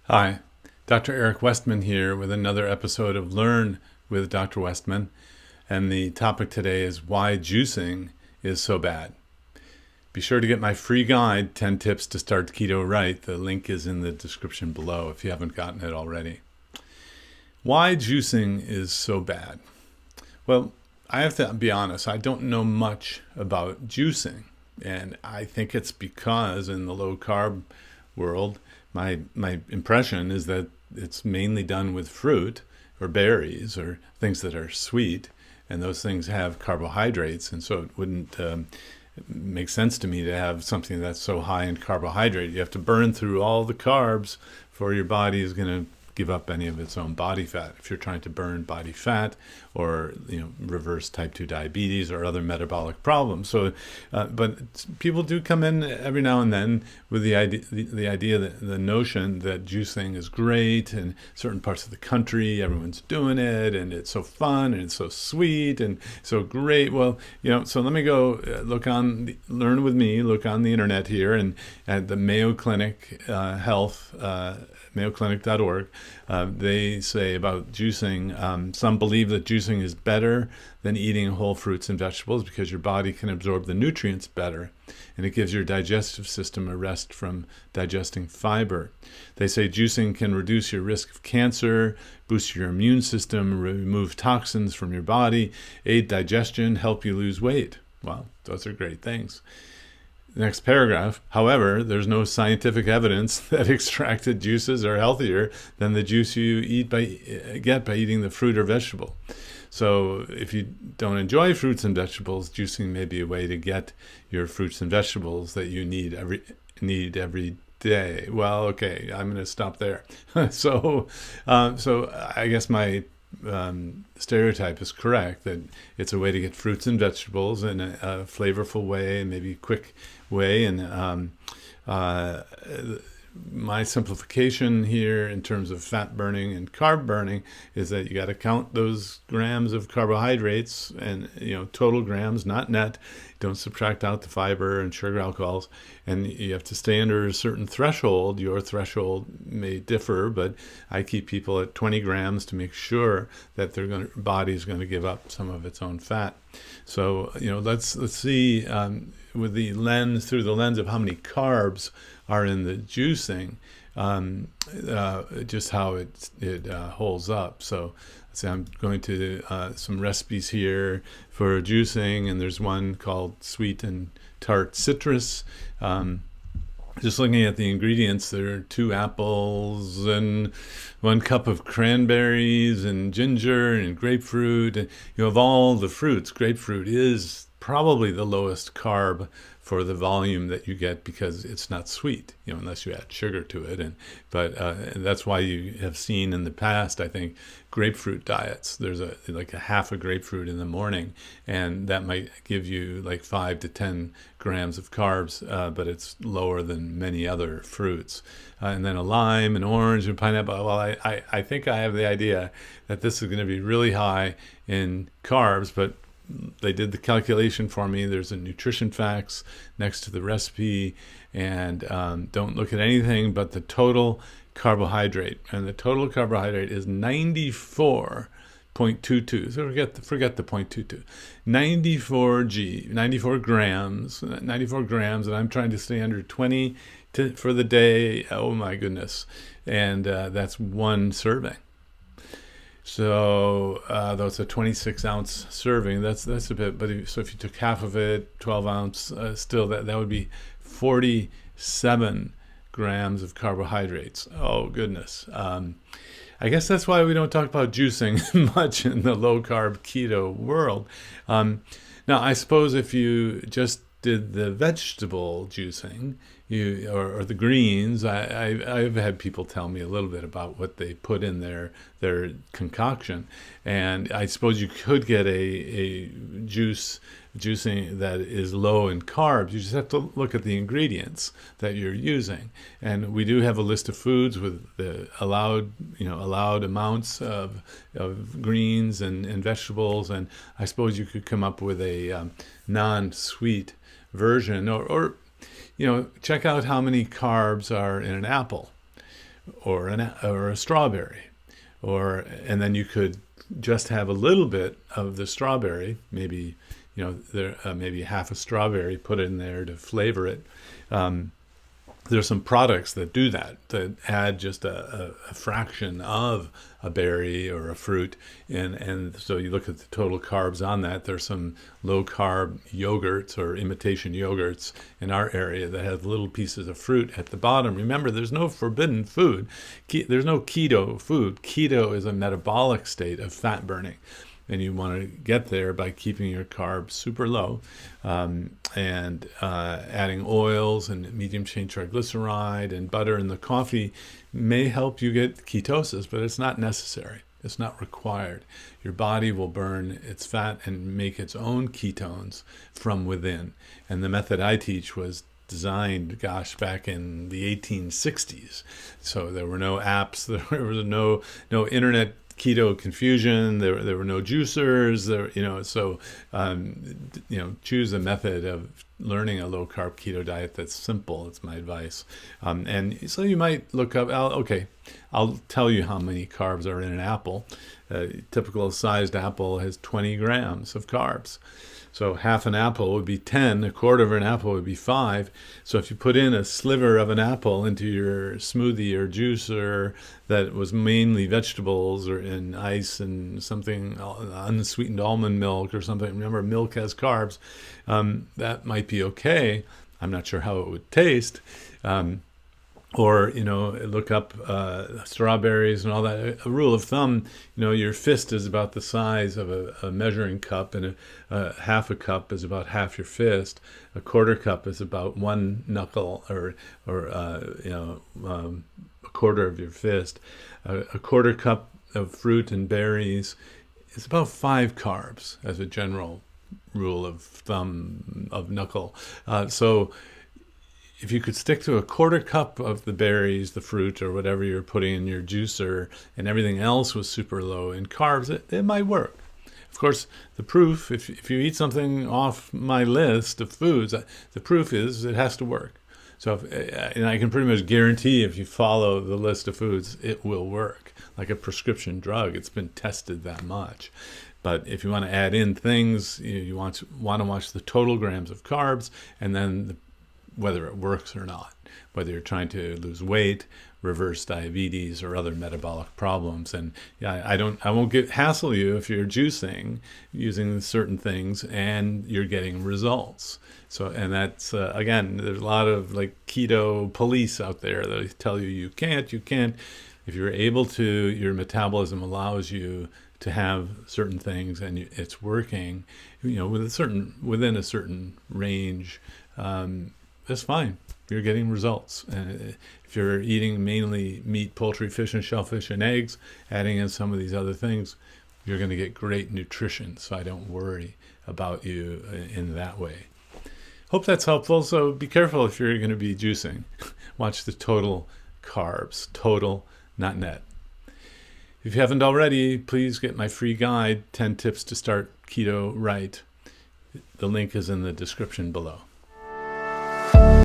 Hi, Dr. Eric Westman here with another episode of Learn with Dr. Westman. And the topic today is why juicing is so bad. Be sure to get my free guide, 10 Tips to Start Keto Right. The link is in the description below if you haven't gotten it already. Why juicing is so bad? Well, I have to be honest, I don't know much about juicing. And I think it's because in the low carb world, my impression is that it's mainly done with fruit or berries or things that are sweet, and those things have carbohydrates, and so it wouldn't make sense to me to have something that's so high in carbohydrate. You have to burn through all the carbs before your body is going to give up any of its own body fat. If you're trying to burn body fat or reverse type 2 diabetes or other metabolic problems. So but people do come in every now and then with the idea that the notion that juicing is great in certain parts of the country, everyone's doing it and it's so fun and it's so sweet and so great. Well, so let me go learn with me, look on the internet here, and at the Mayo Clinic Health, mayoclinic.org, they say about juicing, some believe that juicing is better than eating whole fruits and vegetables because your body can absorb the nutrients better, and it gives your digestive system a rest from digesting fiber. They say juicing can reduce your risk of cancer, boost your immune system, remove toxins from your body, aid digestion, help you lose weight. Well, those are great things. Next paragraph, however, there's no scientific evidence that extracted juices are healthier than the juice you get by eating the fruit or vegetable. So if you don't enjoy fruits and vegetables, juicing may be a way to get your fruits and vegetables that you need every day. Well, okay, I'm going to stop there. So I guess my stereotype is correct that it's a way to get fruits and vegetables in a flavorful way, maybe quick way. And my simplification here in terms of fat burning and carb burning is that you got to count those grams of carbohydrates and total grams, not net. Don't subtract out the fiber and sugar alcohols, and you have to stay under a certain threshold. Your threshold may differ, but I keep people at 20 grams to make sure that their body is going to give up some of its own fat. So let's see through the lens of how many carbs are in the juicing, just how it holds up. So I'm going to some recipes here for juicing, and there's one called sweet and tart citrus. Just looking at the ingredients, there are 2 apples and 1 cup of cranberries and ginger and grapefruit. And of all the fruits, grapefruit is probably the lowest carb for the volume that you get because it's not sweet, unless you add sugar to it. But that's why you have seen in the past, I think, grapefruit diets. There's a half a grapefruit in the morning, and that might give you like 5 to 10 grams of carbs, but it's lower than many other fruits. And then a lime, an orange, and pineapple. Well, I think I have the idea that this is going to be really high in carbs, but they did the calculation for me. There's a nutrition facts next to the recipe, and don't look at anything but the total carbohydrate. And the total carbohydrate is 94.22. So forget the 0.22. 94 grams, and I'm trying to stay under 20 for the day. Oh my goodness. And that's 1 serving. So though it's a 26-ounce serving, that's a bit. But if you took half of it, 12-ounce, still that would be 47 grams of carbohydrates. Oh goodness. I guess that's why we don't talk about juicing much in the low-carb keto world. Now, I suppose if you just did the vegetable juicing, or the greens, I've had people tell me a little bit about what they put in their concoction, and I suppose you could get a juicing that is low in carbs. You just have to look at the ingredients that you're using, and we do have a list of foods with the allowed amounts of greens and vegetables, and I suppose you could come up with a non-sweet version, or check out how many carbs are in an apple, or a strawberry, and then you could just have a little bit of the strawberry, maybe maybe half a strawberry, put in there to flavor it. There's some products that do that add just a fraction of a berry or a fruit, and so you look at the total carbs on that. There's some low carb yogurts or imitation yogurts in our area that have little pieces of fruit at the bottom. Remember, there's no forbidden food. There's no keto food. Keto is a metabolic state of fat burning. And you want to get there by keeping your carbs super low, and adding oils and medium chain triglyceride and butter in the coffee may help you get ketosis, but it's not necessary. It's not required. Your body will burn its fat and make its own ketones from within. And the method I teach was designed, back in the 1860s. So there were no apps, there was no internet keto confusion. There were no juicers. Choose a method of learning a low carb keto diet that's simple. It's my advice. And so you might look up. I'll tell you how many carbs are in an apple. A typical sized apple has 20 grams of carbs. So half an apple would be 10, a quarter of an apple would be 5. So if you put in a sliver of an apple into your smoothie or juicer that was mainly vegetables or in ice and something, unsweetened almond milk or something, remember milk has carbs, that might be okay. I'm not sure how it would taste. Or, look up strawberries and all that. A rule of thumb, your fist is about the size of a measuring cup, and half a cup is about half your fist. A quarter cup is about one knuckle, or a quarter of your fist. A quarter cup of fruit and berries is about 5 carbs as a general rule of thumb of knuckle. So if you could stick to a quarter cup of the berries, the fruit, or whatever you're putting in your juicer, and everything else was super low in carbs, it might work. Of course, the proof, if you eat something off my list of foods, the proof is it has to work. So and I can pretty much guarantee if you follow the list of foods, it will work. Like a prescription drug, it's been tested that much. But if you want to add in things, you want to watch the total grams of carbs, and then whether it works or not, whether you're trying to lose weight, reverse diabetes, or other metabolic problems. And I won't hassle you if you're juicing using certain things and you're getting results. So, and that's, again, there's a lot of keto police out there that tell you can't. If you're able to, your metabolism allows you to have certain things and it's working, within a certain range, that's fine. You're getting results. And if you're eating mainly meat, poultry, fish, and shellfish and eggs, adding in some of these other things, you're going to get great nutrition. So I don't worry about you in that way. Hope that's helpful. So be careful if you're going to be juicing. Watch the total carbs. Total, not net. If you haven't already, please get my free guide, 10 Tips to Start Keto Right. The link is in the description below.